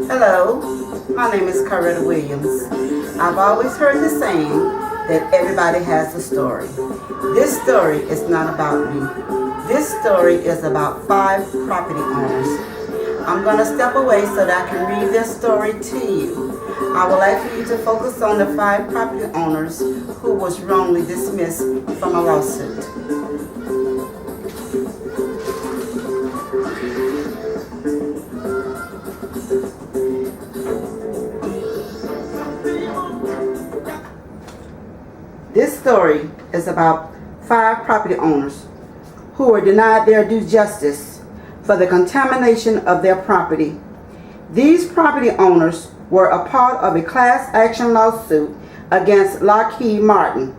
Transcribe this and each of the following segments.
Hello, my name is Coretta Williams. I've always heard the saying that everybody has a story. This story is not about me. This story is about 5 property owners. I'm going to step away so that I can read this story to you. I would like for you to focus on the 5 property owners who was wrongly dismissed from a lawsuit. This story is about 5 property owners who were denied their due justice for the contamination of their property. These property owners were a part of a class action lawsuit against Lockheed Martin.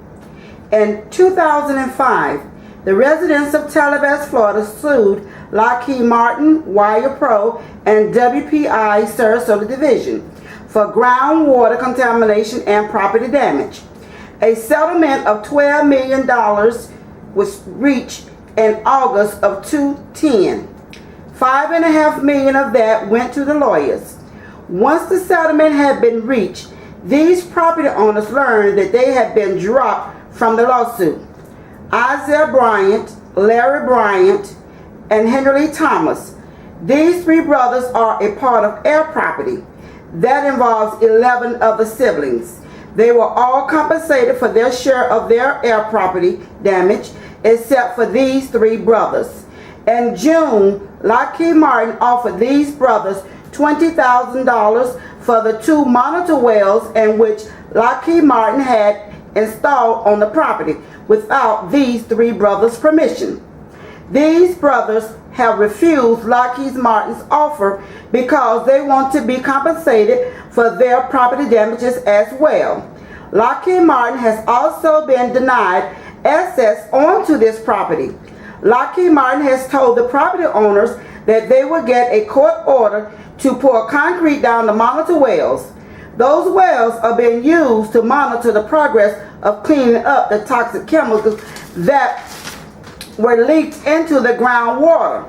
In 2005, the residents of Tallevast, Florida sued Lockheed Martin, Wire Pro, and WPI Sarasota Division for groundwater contamination and property damage. A settlement of $12 million was reached in August of 2010. $5.5 million of that went to the lawyers. Once the settlement had been reached, these property owners learned that they had been dropped from the lawsuit. Isaiah Bryant, Larry Bryant, and Henry Lee Thomas. These 3 brothers are a part of Air Property. That involves 11 of the siblings. They were all compensated for their share of their air property damage, except for these 3 brothers. In June, Lockheed Martin offered these brothers $20,000 for the 2 monitor wells in which Lockheed Martin had installed on the property without these 3 brothers' permission. These brothers have refused Lockheed Martin's offer because they want to be compensated for their property damages as well. Lockheed Martin has also been denied access onto this property. Lockheed Martin has told the property owners that they will get a court order to pour concrete down the monitor wells. Those wells are being used to monitor the progress of cleaning up the toxic chemicals that were leaked into the groundwater.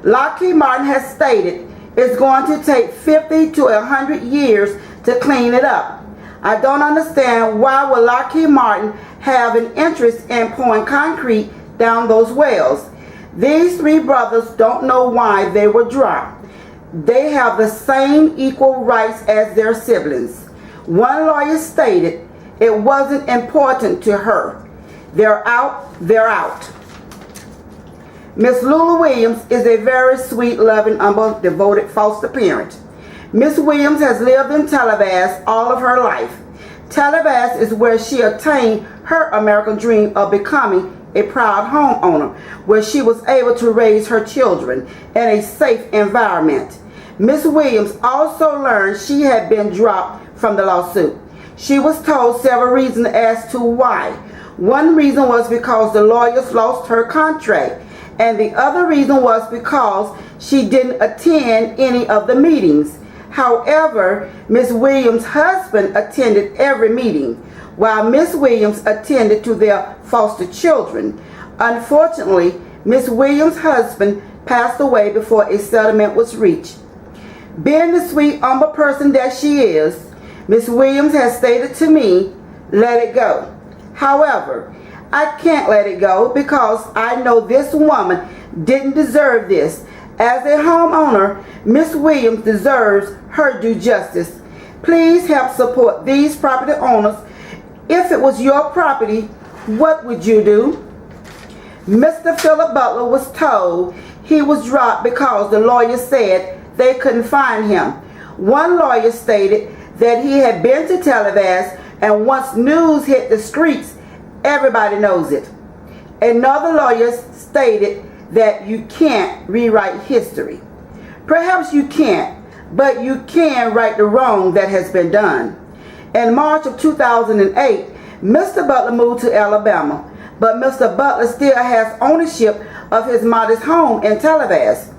Lockheed Martin has stated it's going to take 50 to 100 years to clean it up. I don't understand why would Lockheed Martin have an interest in pouring concrete down those wells. These 3 brothers don't know why they were dropped. They have the same equal rights as their siblings. One lawyer stated it wasn't important to her. They're out, they're out. Miss Lula Williams is a very sweet, loving, humble, devoted foster parent. Miss Williams has lived in Tallevast all of her life. Tallevast is where she attained her American dream of becoming a proud homeowner, where she was able to raise her children in a safe environment. Miss Williams also learned she had been dropped from the lawsuit. She was told several reasons as to why. One reason was because the lawyers lost her contract, and the other reason was because she didn't attend any of the meetings. However, Miss Williams' husband attended every meeting, while Miss Williams attended to their foster children. Unfortunately, Miss Williams' husband passed away before a settlement was reached. Being the sweet, humble person that she is, Miss Williams has stated to me, let it go. However, I can't let it go because I know this woman didn't deserve this. As a homeowner, Miss Williams deserves her due justice. Please help support these property owners. If it was your property, what would you do? Mr. Philip Butler was told he was dropped because the lawyer said they couldn't find him. One lawyer stated that he had been to Tallevast, and once news hit the streets, everybody knows it. Another lawyer stated that you can't rewrite history. Perhaps you can't, but you can right the wrong that has been done. In March of 2008, Mr. Butler moved to Alabama, but Mr. Butler still has ownership of his modest home in Tallevast.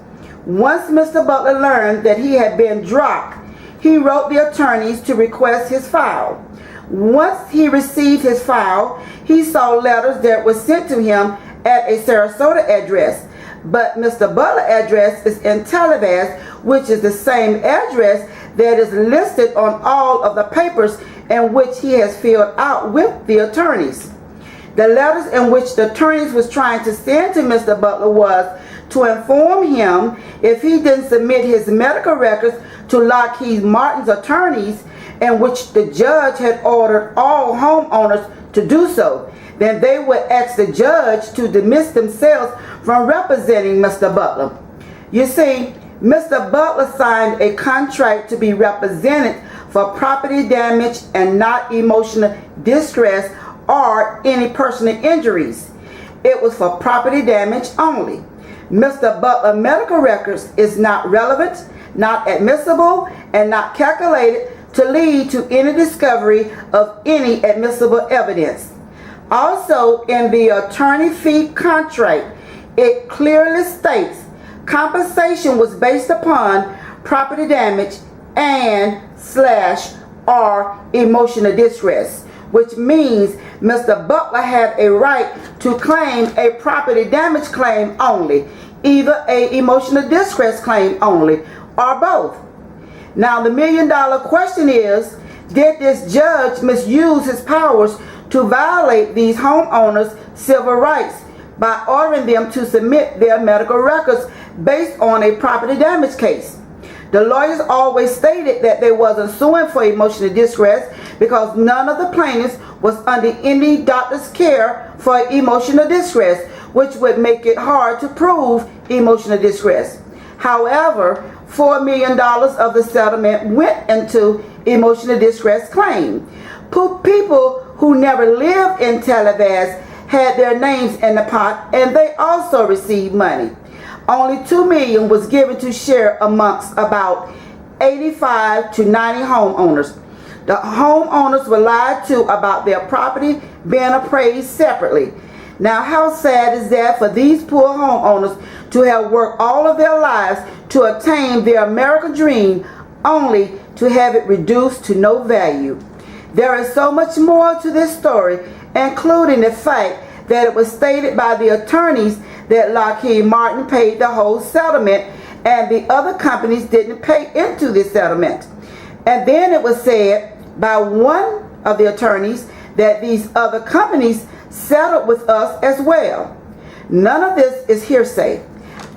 Once Mr. Butler learned that he had been dropped, he wrote the attorneys to request his file. Once he received his file, he saw letters that were sent to him at a Sarasota address, but Mr. Butler's address is in Tallevast, which is the same address that is listed on all of the papers in which he has filled out with the attorneys. The letters in which the attorneys was trying to send to Mr. Butler was to inform him if he didn't submit his medical records to Lockheed Martin's attorneys, in which the judge had ordered all homeowners to do so, then they would ask the judge to dismiss themselves from representing Mr. Butler. You see, Mr. Butler signed a contract to be represented for property damage and not emotional distress or any personal injuries. It was for property damage only. Mr. Butler's medical records is not relevant, not admissible, and not calculated to lead to any discovery of any admissible evidence. Also, in the attorney fee contract, it clearly states compensation was based upon property damage and / or emotional distress, which means Mr. Butler had a right to claim a property damage claim only, either a emotional distress claim only, or both. Now the $1 million question is, did this judge misuse his powers to violate these homeowners' civil rights by ordering them to submit their medical records based on a property damage case? The lawyers always stated that they wasn't suing for emotional distress because none of the plaintiffs was under any doctor's care for emotional distress, which would make it hard to prove emotional distress. However, $4 million of the settlement went into emotional distress claim. People who never lived in Tallevast had their names in the pot, and they also received money. Only $2 million was given to share amongst about 85 to 90 homeowners. The homeowners were lied to about their property being appraised separately. Now, how sad is that for these poor homeowners to have worked all of their lives to attain their American dream, only to have it reduced to no value. There is so much more to this story, including the fact that it was stated by the attorneys that Lockheed Martin paid the whole settlement and the other companies didn't pay into this settlement. And then it was said by one of the attorneys that these other companies settled with us as well. None of this is hearsay.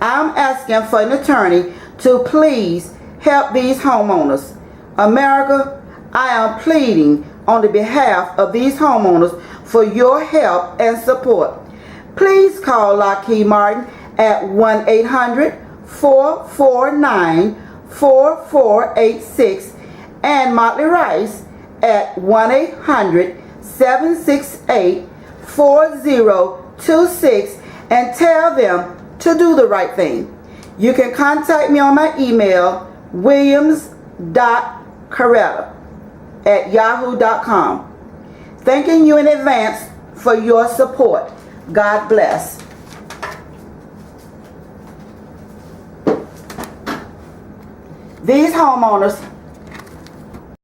I'm asking for an attorney to please help these homeowners. America, I am pleading on the behalf of these homeowners for your help and support. Please call Lockheed Martin at 1-800-449-4486 and Motley Rice at 1-800-768-4026 and tell them to do the right thing. You can contact me on my email, williams.coretta@yahoo.com. Thanking you in advance for your support. God bless. These homeowners